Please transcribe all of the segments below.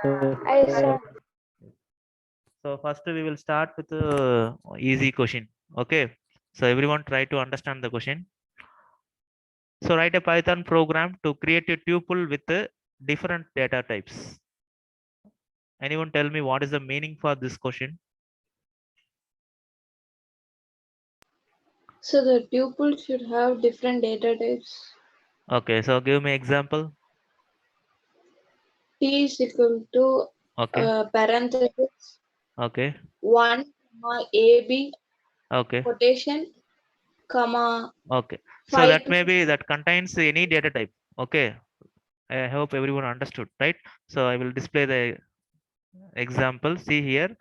I sir. So first we will start with the easy question. Okay. So everyone try to understand the question. So write a Python program to create a tuple with different data types. Anyone tell me what is the meaning for this question? So the tuple should have different data types. Okay, so give me example. T is equal to Okay, parenthesis okay, 1, AB, okay, quotation, comma, okay. So 5. that may be that contains any data type. Okay, I hope everyone understood, right? So I will display the example. See here,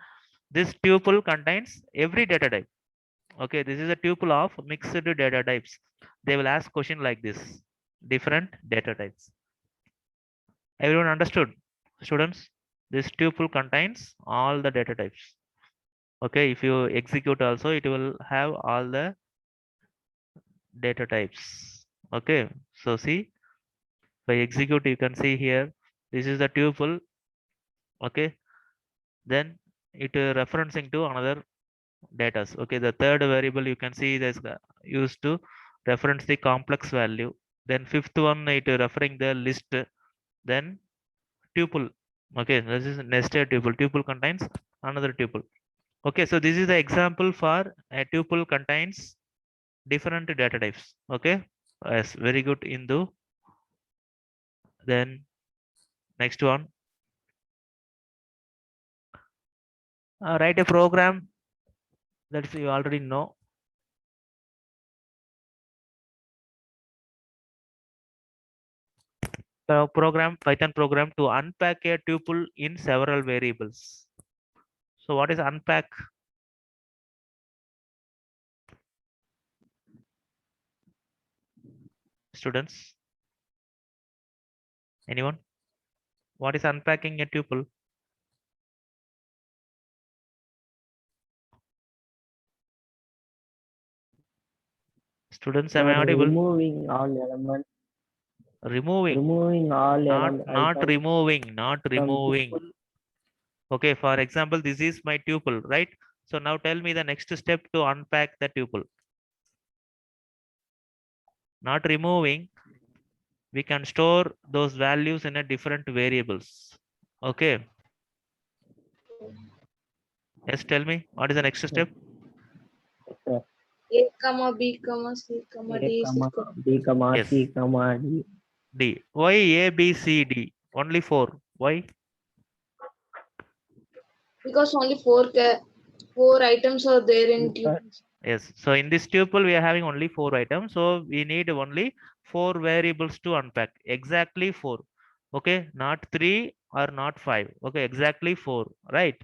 this tuple contains every data type. Okay, this is a tuple of mixed data types. They will ask question like this: different data types. Everyone understood, students? This tuple contains all the data types. Okay, if you execute also, it will have all the data types. Okay, so see, if I execute, you can see here, this is the tuple. Okay, then it referencing to another data. Okay, the third variable you can see this used to reference the complex value. Then fifth one, it referring the list. Then tuple. Okay, this is nested tuple. Tuple contains another tuple. Okay, so this is the example for a tuple contains different data types. Okay, yes, very good, Indu. Then next one, write a program that you already know. Program Python program to unpack a tuple in several variables. So what is unpack? Students, anyone? What is unpacking a tuple? Students, am I audible? Removing all elements. Removing, Removing all not items removing, not from removing. tuple. Okay, for example, this is my tuple, right? So now tell me the next step to unpack the tuple. Not removing, we can store those values in a different variables. Okay. Yes, tell me, what is the next step? A, comma, B, comma, C, comma, A, D is equal. B, Yes, C, D. D. Why A, B, C, D? Only 4. Why? Because only four items are there in tuple. Yes. So in this tuple, we are having only 4 items. So we need only 4 variables to unpack. Exactly 4. Okay. Not 3 or not 5. Okay. Exactly 4. Right.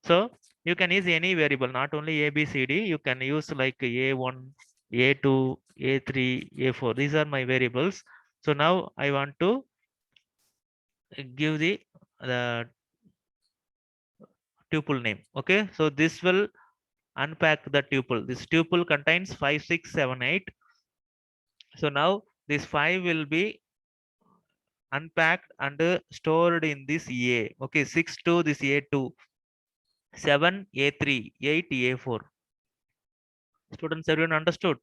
So you can use any variable, not only A, B, C, D. You can use like A1, A2, A3, A4. These are my variables. So now I want to give the tuple name. Okay. So this will unpack the tuple. This tuple contains 5, 6, 7, 8. So now this 5 will be unpacked and stored in this A. Okay, 6 to this A2, 7 A3, 8 A4. Students, everyone understood?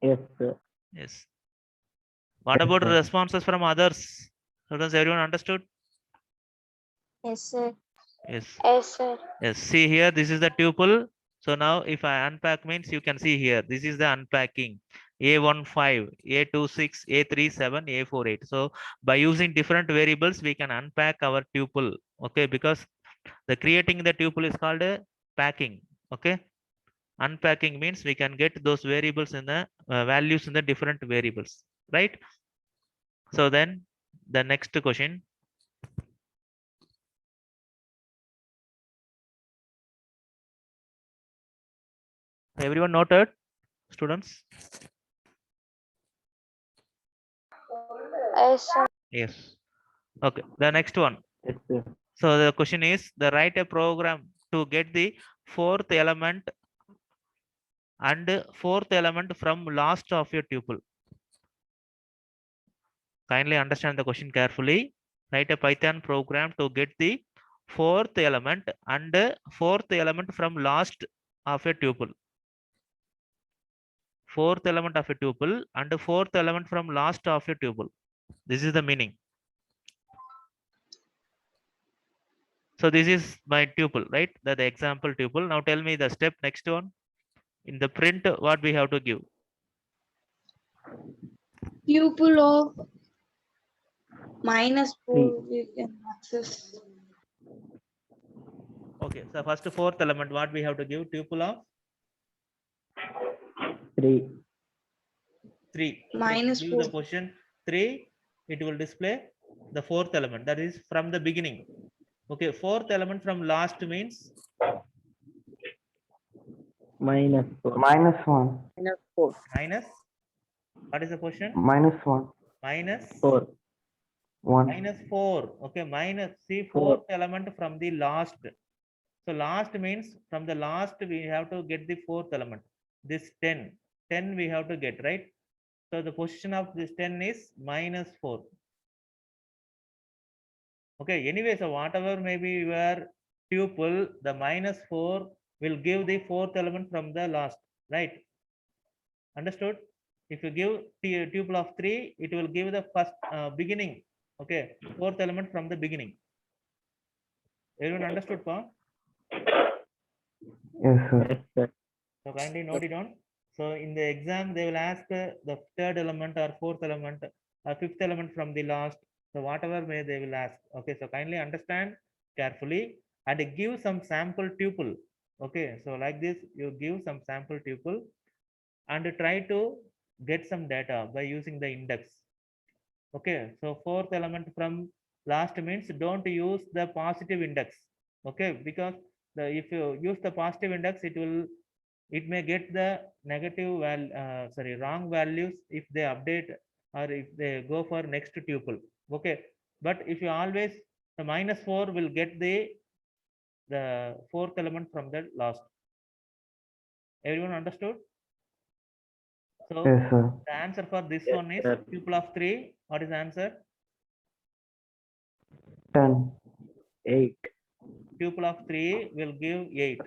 Yes, sir. Yes. What about sir. responses from others? Students, everyone understood? Yes, sir. Yes. Yes, sir. Yes. See here, this is the tuple. So now if I unpack means you can see here, this is the unpacking. A15, A26, A37, A48. So by using different variables, we can unpack our tuple. Okay, because the creating the tuple is called a packing. Okay, unpacking means we can get those variables in the values in the different variables, right? So then the next question. Everyone noted, students? Yes, sir. Yes. Okay, the next one. Yes, sir. So the question is the write a program to get the fourth element and fourth element from last of your tuple. Kindly understand the question carefully. Write a Python program to get the fourth element and fourth element from last of a tuple. Fourth element of a tuple and fourth element from last of a tuple. This is the meaning. So this is my tuple, right? The example tuple. Now tell me the step next one. In the print, what we have to give? Tuple of -4 3. we can access. Okay, so first fourth element, what we have to give? Tuple of 3. 3. Give -4. the position 3, it will display the fourth element, that is from the beginning. Okay, fourth element from last means -4. -1. minus. What is the position? -1. Minus 4. 1. -4. Okay, minus. See, 4. fourth element from the last. So last means from the last we have to get the fourth element. This 10. 10 we have to get, right? So the position of this 10 is -4. Okay, anyway, so whatever may be your tuple, the -4 will give the fourth element from the last, right? Understood? If you give tuple of 3, it will give the first beginning. Okay, fourth element from the beginning. Everyone understood, Pa? Yes, sir. Yes, sir. So kindly note it down. So in the exam, they will ask the third element or fourth element or fifth element from the last. So whatever may they will ask. Okay, so kindly understand carefully and give some sample tuple. Okay, so like this, you give some sample tuple and try to get some data by using the index. Okay, so fourth element from last means don't use the positive index. Okay, because if you use the positive index, it may get the negative wrong values if they update or if they go for next tuple. Okay, but if you always the -4 will get the fourth element from the last. Everyone understood? So Yes, sir. the answer for this Yes, one is sir. tuple of 3. What is the answer? 10. 8. Tuple of 3 will give 8.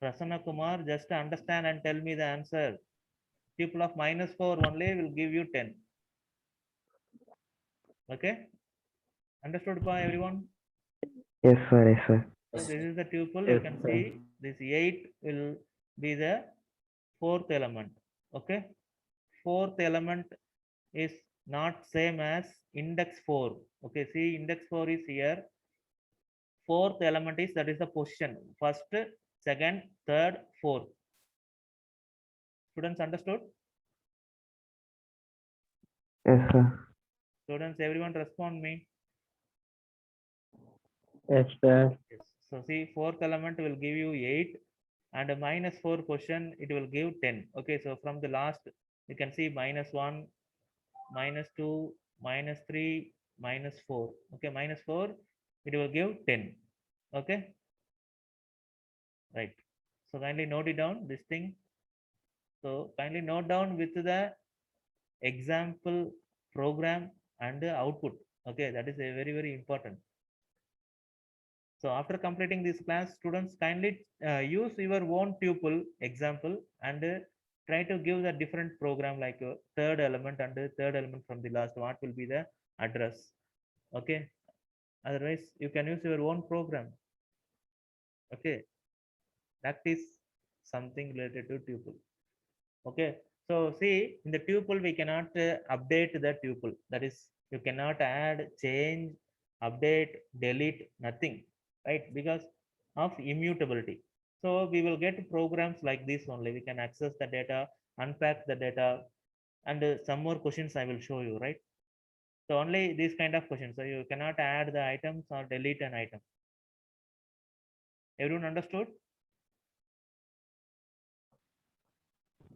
Prasanna Kumar, just understand and tell me the answer. Tuple of -4 only will give you 10. Okay? Understood by everyone? Yes, sir. Yes, sir. So this is the tuple. You Yes, can sir. see this 8 will be the fourth element. Okay? Fourth element is not same as index 4. Okay, see index 4 is here. Fourth element is that is the position. First, second, third, fourth. Students understood? Yes, sir. Students, everyone respond me. Yes, sir. Yes. So see, fourth element will give you 8 and a -4 position, it will give 10. Okay, so from the last, you can see -1, -2, -3, -4. Okay, -4, it will give 10. Okay, right. So kindly note it down, this thing. So kindly note down with the example program and the output. Okay, that is a very, very important. So after completing this class, students kindly use your own tuple example and try to give the different program like third element and third element from the last. What will be the address? Okay. Otherwise, you can use your own program. Okay. That is something related to tuple. Okay. So see, in the tuple, we cannot update the tuple. That is, you cannot add, change, update, delete, nothing, right? Because of immutability. So we will get programs like this only. We can access the data, unpack the data, and some more questions I will show you, right? So only these kind of questions. So you cannot add the items or delete an item. Everyone understood?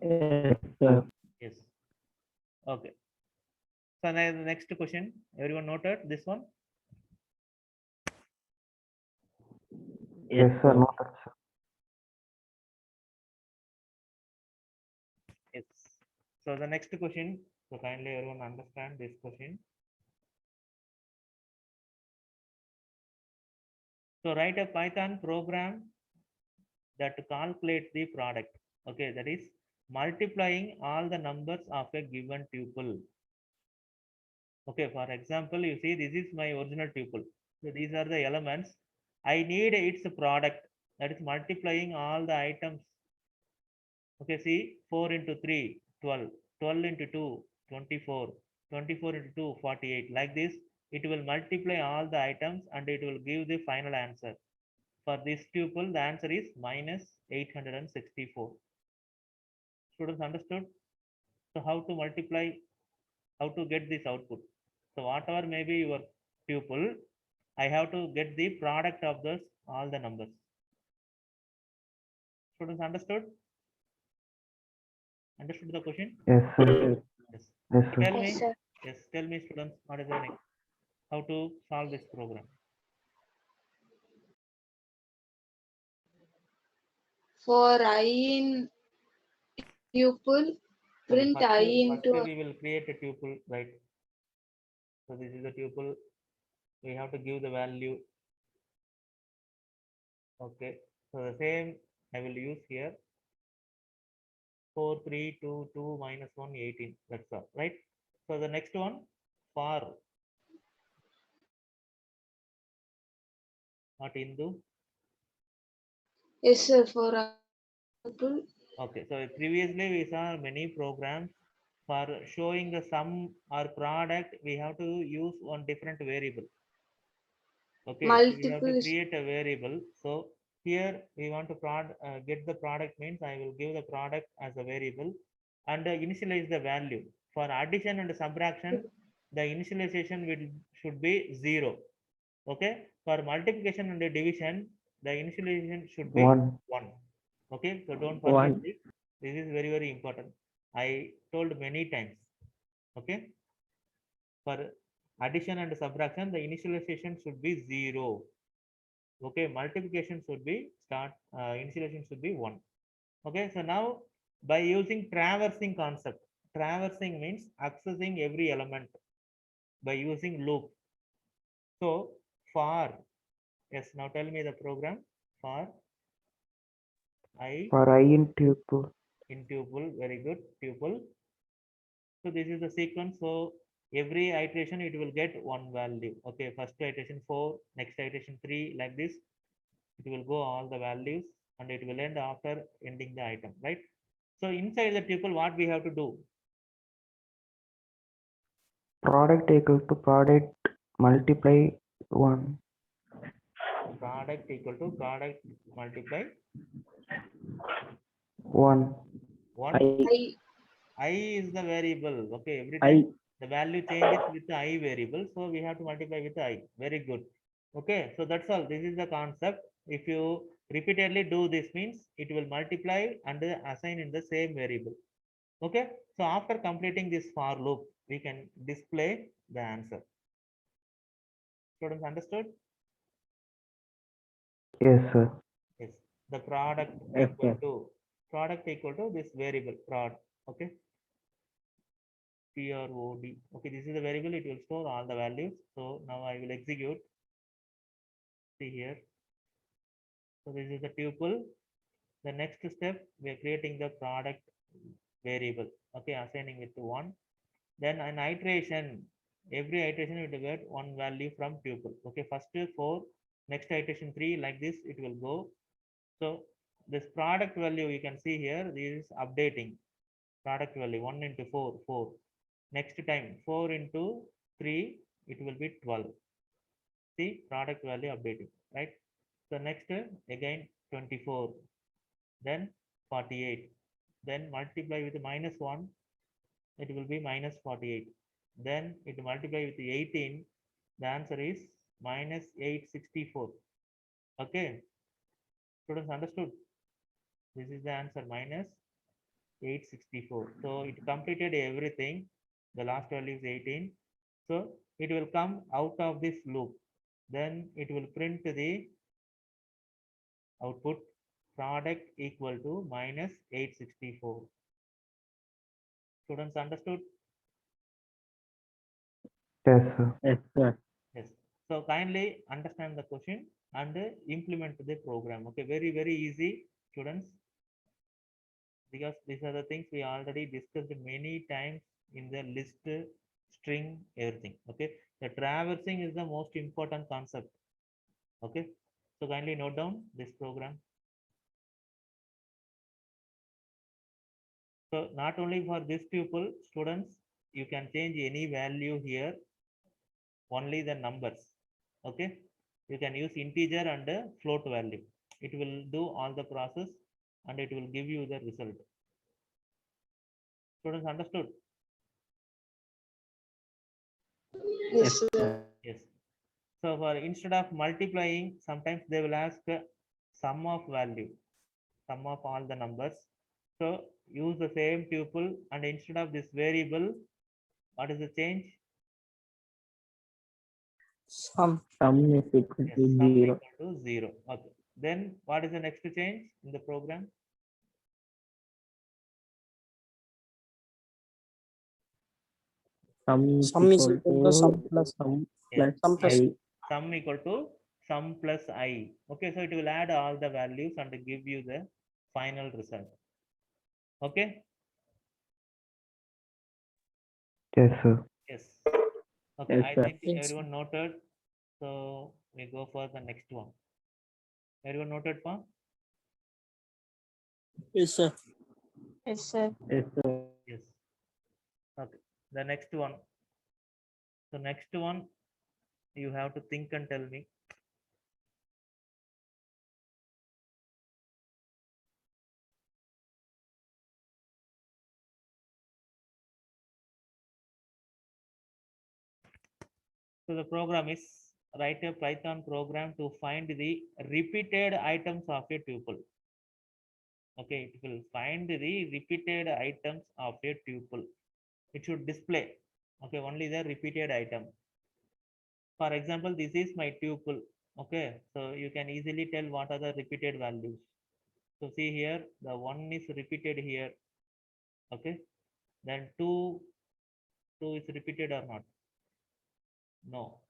Yes, sir. Yes. Okay. So now the next question. Everyone noted this one? Yes, sir. Noted, sir. Yes. So the next question, So kindly everyone understand this question. So write a Python program that calculates the product. Okay, that is multiplying all the numbers of a given tuple. Okay, for example, you see this is my original tuple. So these are the elements. I need its product, that is multiplying all the items. Okay, see 4 into 3, 12, 12 into 2, 24, 24 into 2, 48. Like this, it will multiply all the items and it will give the final answer. For this tuple, the answer is minus 864. Students understood? So how to multiply, how to get this output? So whatever may be your tuple, I have to get the product of those all the numbers. Students understood? Understood the question? Yes, sir. Yes. Yes, sir. Tell me. Yes, sir. Yes, tell me students, what is the next? How to solve this program? For I in tuple, Okay, print I first into we will create a tuple, right? So this is a tuple. We have to give the value. Okay. So the same I will use here. 4, 3, 2, 2, minus 1, 18. That's all, right? So the next one, for what Hindu? yes, sir. For I tuple, Okay, so previously we saw many programs for showing the sum or product. We have to use one different variable. Okay, so we have to multiple. create a variable. So here we want to get the product means I will give the product as a variable and initialize the value. For addition and subtraction, the initialization should be 0. Okay, for multiplication and division, the initialization should be 1. 1. Okay, so don't forget One. this. This is very, very important. I told many times. Okay, for addition and subtraction, the initialization should be 0. Okay, multiplication should be initialization should be 1. Okay, so now by using traversing concept, traversing means accessing every element by using loop. So for, yes, now tell me the program. For I For I in tuple. in tuple, very good, tuple. So this is the sequence. So every iteration it will get one value. Okay, first iteration 4, next iteration 3, like this. It will go all the values and it will end after ending the item, right? So inside the tuple, what we have to do? Product equal to product multiply 1. Product equal to product multiply 1. 1. I, I is the variable. Okay, every I, time the value changes with the I variable. So we have to multiply with I. Very good. Okay, so that's all. This is the concept. If you repeatedly do this means it will multiply and assign in the same variable. Okay, so after completing this for loop, we can display the answer. Students understood? Yes, sir. Yes. The product yes, equal sir. to this variable prod. Okay. PROD. Okay, this is the variable. It will store all the values. So now I will execute. See here. So this is the tuple. The next step, we are creating the product variable. Okay, assigning it to 1. Then an iteration. Every iteration it will get one value from tuple. Okay, first 4, next iteration 3, like this it will go. So this product value you can see here, this is updating. Product value 1 into 4, 4. Next time 4 into 3, it will be 12. See, product value updating, right? So next again 24, then 48, then multiply with minus 1, it will be minus 48. Then it multiply with 18, the answer is minus 864. Okay, students understood? This is the answer, minus 864. So it completed everything. The last value is 18. So it will come out of this loop. Then it will print the output product equal to minus 864. Students understood? Yes, sir. Yes, sir. Yes. So kindly understand the question and implement the program. Okay, very, very easy, students, because these are the things we already discussed many times in the list, string, everything. Okay, the traversing is the most important concept. Okay, so kindly note down this program. So not only for this tuple, students, you can change any value here, only the numbers. Okay, you can use integer and float value. It will do all the process and it will give you the result. Students understood? Yes, sir. Yes. So for instead of multiplying, sometimes they will ask sum of value, sum of all the numbers. So use the same tuple and instead of this variable, what is the change? Sum is equal Yes, to sum 0. equal to 0. Okay. Then what is the next change in the program? Sum is Sum is equal equal to sum to plus sum Yes, plus sum plus I. sum equal to sum plus I. Okay, so it will add all the values and give you the final result. Okay. Yes, sir. Yes. Okay, Yes, I sir. think Yes, sir. everyone noted. So we go for the next one. Everyone noted for? Yes, sir. Yes, sir. Yes, sir. Yes. Okay. The next one. So next one, you have to think and tell me. So the program is write a Python program to find the repeated items of a tuple. Okay, it will find the repeated items of a tuple. It should display, okay, only the repeated item. For example, this is my tuple. Okay, so you can easily tell what are the repeated values. So see here, the 1 is repeated here. Okay, then 2 is repeated or not? No,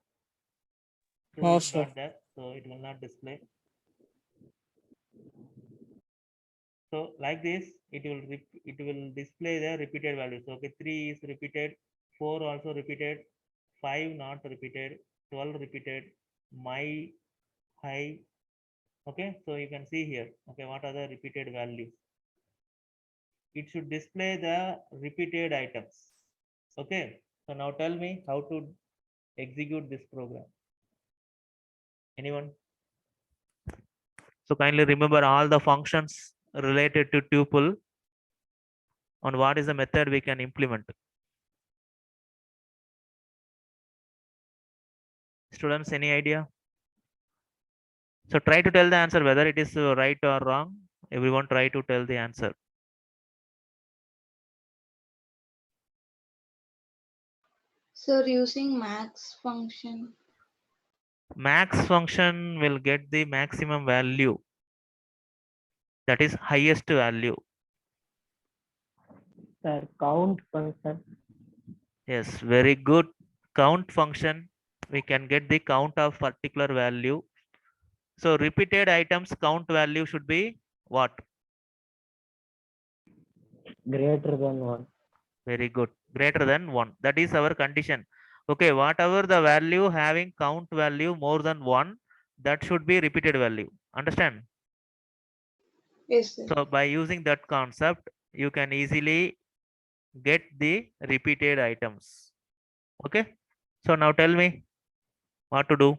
2 No, is sir. not there, so it will not display. So like this, it will display the repeated values. Okay, 3 is repeated, 4 also repeated, 5 not repeated, 12 repeated, my, high. Okay, so you can see here. Okay, what are the repeated values? It should display the repeated items. Okay, so now tell me how to execute this program. Anyone? So kindly remember all the functions related to tuple on what is the method we can implement. Students, any idea? So try to tell the answer whether it is right or wrong. Everyone try to tell the answer. Sir, using max function. Max function will get the maximum value. That is highest value. Sir, count function. Yes, very good. Count function, we can get the count of particular value. So repeated items count value should be what? Greater than 1. Very good. Greater than 1. That is our condition. Okay, whatever the value having count value more than 1, that should be repeated value. Understand? Yes, sir. So by using that concept, you can easily get the repeated items. Okay. So now tell me what to do.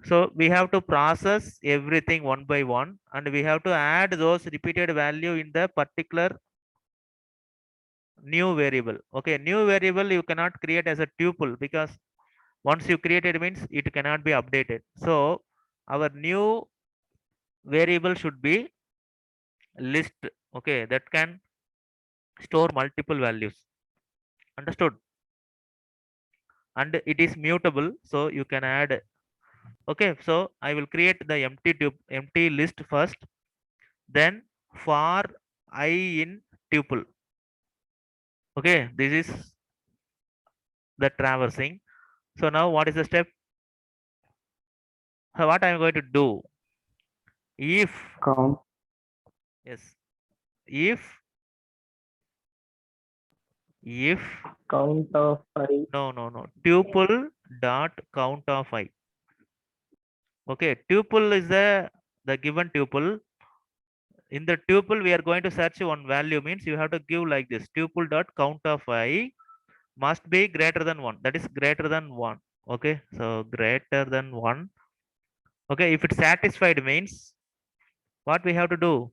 So we have to process everything one by one, and we have to add those repeated value in the particular new variable. Okay, new variable you cannot create as a tuple because once you create it means it cannot be updated. So our new variable should be list. Okay, that can store multiple values. Understood? And it is mutable, so you can add. Okay, so I will create the empty list first, then for I in tuple. Okay, this is the traversing. So now what is the step? So what I'm going to do? If Count. yes, if Count of I. no tuple dot count of I. Okay, tuple is the given tuple. In the tuple, we are going to search one value, means you have to give like this: tuple dot count of I must be greater than 1. That is greater than 1. Okay, so greater than 1. Okay, if it's satisfied means what we have to do?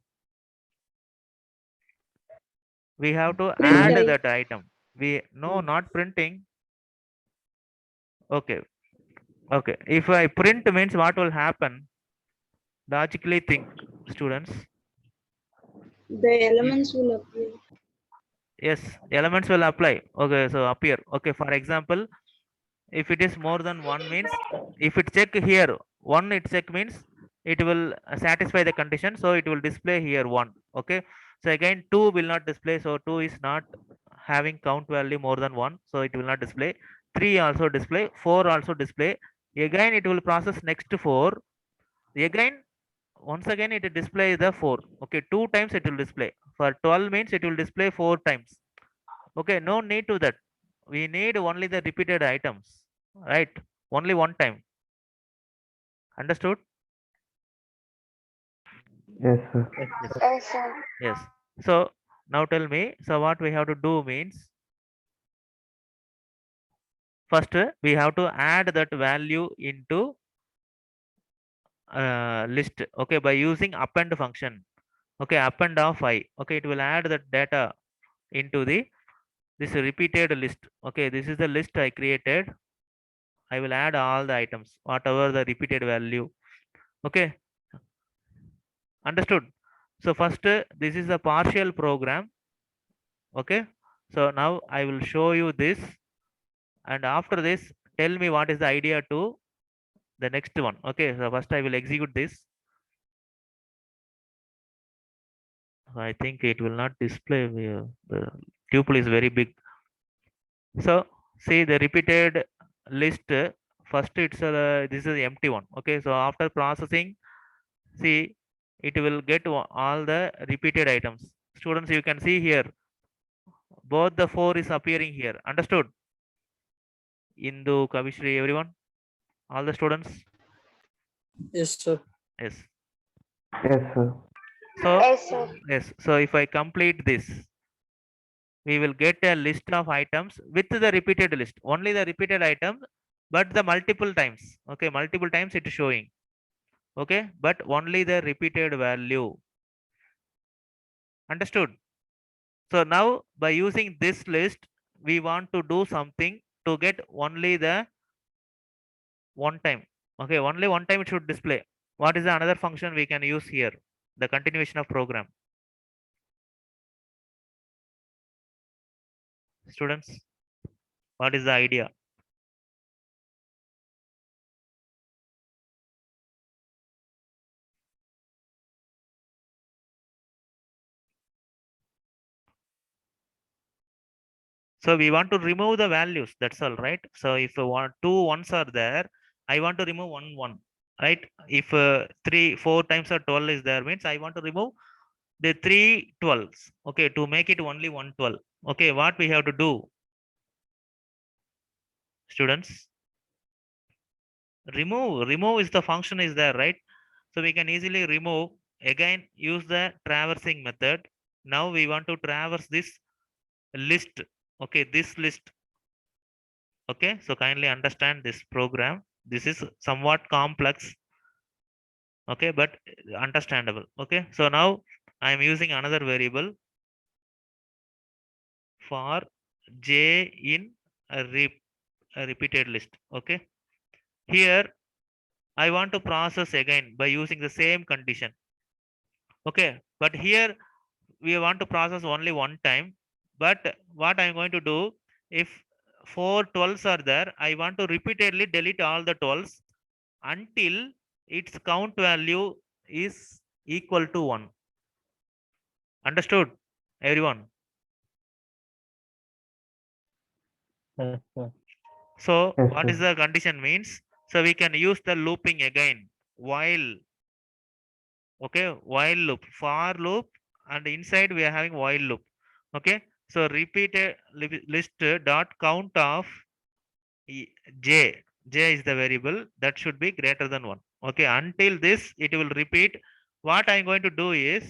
We have to Print add I. that item. We no, not printing. Okay, okay, if I print means what will happen? Logically think, students. The elements will appear. Yes, elements will apply. Okay, so appear. Okay, for example, if it is more than 1 means, if it check here 1, it check means it will satisfy the condition, so it will display here 1. Okay, so again 2 will not display, so 2 is not having count value more than 1, so it will not display. 3 also display, 4 also display. Again it will process next 4. Again once again it will display the 4. Okay, 2 times it will display. For 12 means it will display 4 times. Okay, no need to that. We need only the repeated items, right? Only one time. Understood? Yes, sir. Yes. Yes. So now tell me, so what we have to do means, first we have to add that value into list. Okay, by using append function. Okay, append of I. Okay, it will add that data into this repeated list. Okay, this is the list I created. I will add all the items, whatever the repeated value. Okay, understood? So first this is a partial program. Okay, so now I will show you this, and after this tell me what is the idea to the next one. Okay, so first I will execute this. I think it will not display. The tuple is very big. So see the repeated list. First it's this is empty one. Okay, so after processing, see it will get all the repeated items. Students, you can see here both the 4 is appearing here. Understood? Indu, Kavishri, everyone, all the students. Yes, sir. Yes. Yes, sir. So yes, so if I complete this, we will get a list of items with the repeated list, only the repeated item, but the multiple times. Okay, multiple times it is showing. Okay, but only the repeated value. Understood? So now by using this list, we want to do something to get only the one time. Okay, only one time it should display. What is the another function we can use here? The continuation of program. Students, what is the idea? So we want to remove the values, that's all, right? So if two ones are there, I want to remove one, right? If 4 times or 12 is there, means I want to remove the 3 12s. Okay, to make it only 112. Okay, what we have to do, students? Remove is the function is there, right? So we can easily remove. Again, use the traversing method. Now we want to traverse this list. Okay, this list. Okay, so kindly understand this program. This is somewhat complex. Okay, but understandable. Okay, so now I am using another variable for j in a repeated list. Okay, here I want to process again by using the same condition. Okay, but here we want to process only one time. But what I'm going to do, if 4 12s are there, I want to repeatedly delete all the 12s until its count value is equal to 1. Understood, everyone? Yes, sir. So Yes, what is sir. the condition means? So we can use the looping again, while, okay, while loop, for loop, and inside we are having while loop. Okay, so repeated list dot count of j. J is the variable that should be greater than 1. Okay, until this it will repeat. What I'm going to do is,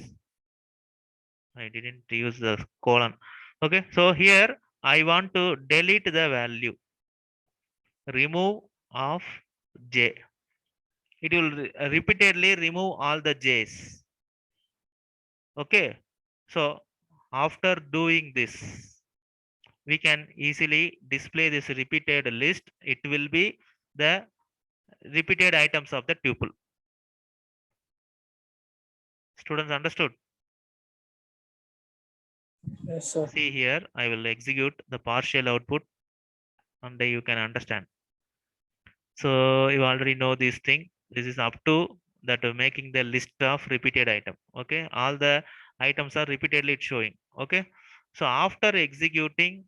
I didn't use the colon. Okay, so here I want to delete the value, remove of j. It will repeatedly remove all the j's. Okay, so after doing this, we can easily display this repeated list. It will be the repeated items of the tuple. Students understood? Yes, sir. See here, I will execute the partial output and you can understand. So you already know this thing. This is up to that making the list of repeated item. Okay, all the items are repeatedly showing. Okay, so after executing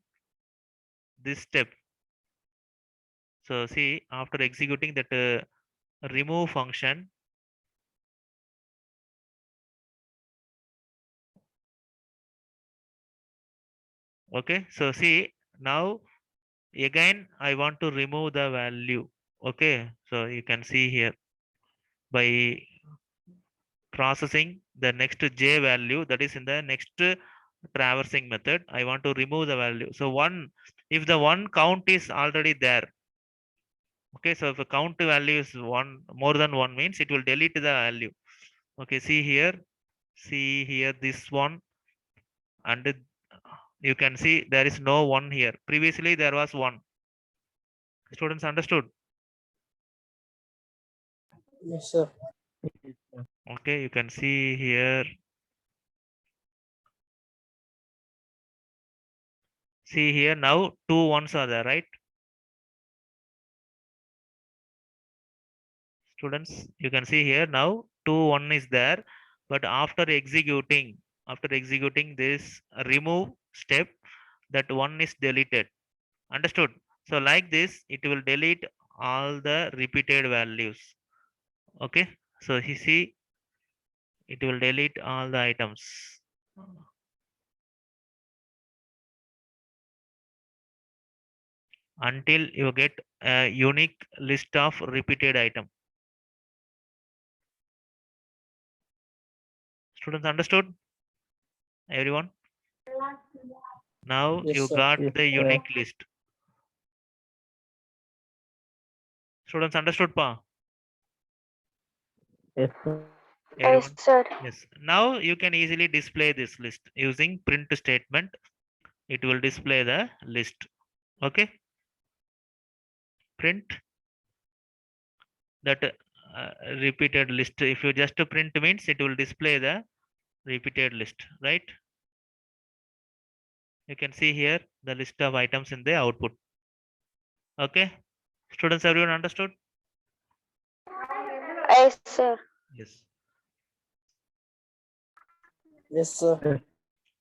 this step, so see, after executing that remove function, okay, so see, now again I want to remove the value. Okay, so you can see here, by processing the next j value, that is in the next traversing method, I want to remove the value. So one, if the one count is already there, okay, so if a count value is one, more than one, means it will delete the value. Okay, see here this one, and you can see there is no one here. Previously there was one. Students understood? Yes, sir. Okay, you can see here. See here, now two ones are there, right? Students, you can see here now two one is there, but after executing this remove step, that one is deleted. Understood? So like this, it will delete all the repeated values. Okay, so you see, it will delete all the items until you get a unique list of repeated item. Students understood? Everyone? Now Yes, you sir. got Yes, the sir. unique list. Students understood, pa? Yes, sir. Everyone? sir. Yes. Now you can easily display this list using print statement. It will display the list. Okay. Print that repeated list. If you just print means it will display the repeated list, right? You can see here the list of items in the output. Okay. Students, everyone understood? Yes, sir. Yes. Yes, sir.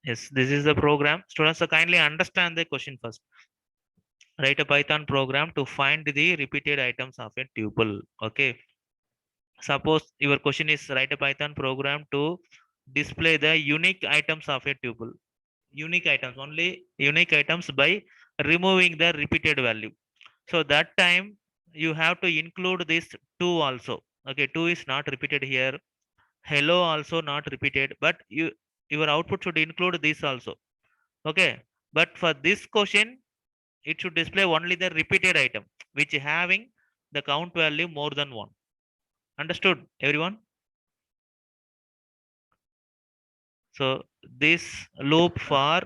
Yes, this is the program. Students, so kindly understand the question first. Write a Python program to find the repeated items of a tuple. Okay. Suppose your question is write a Python program to display the unique items of a tuple. Unique items, only unique items by removing the repeated value. So that time you have to include this two also. Okay, two is not repeated here. Hello also not repeated, but your output should include this also. Okay, but for this question, it should display only the repeated item, which having the count value more than one. Understood, everyone? So this loop for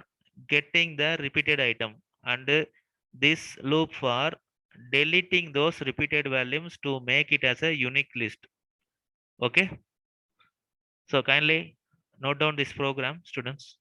getting the repeated item, and this loop for deleting those repeated values to make it as a unique list. Okay. So kindly note down this program, students.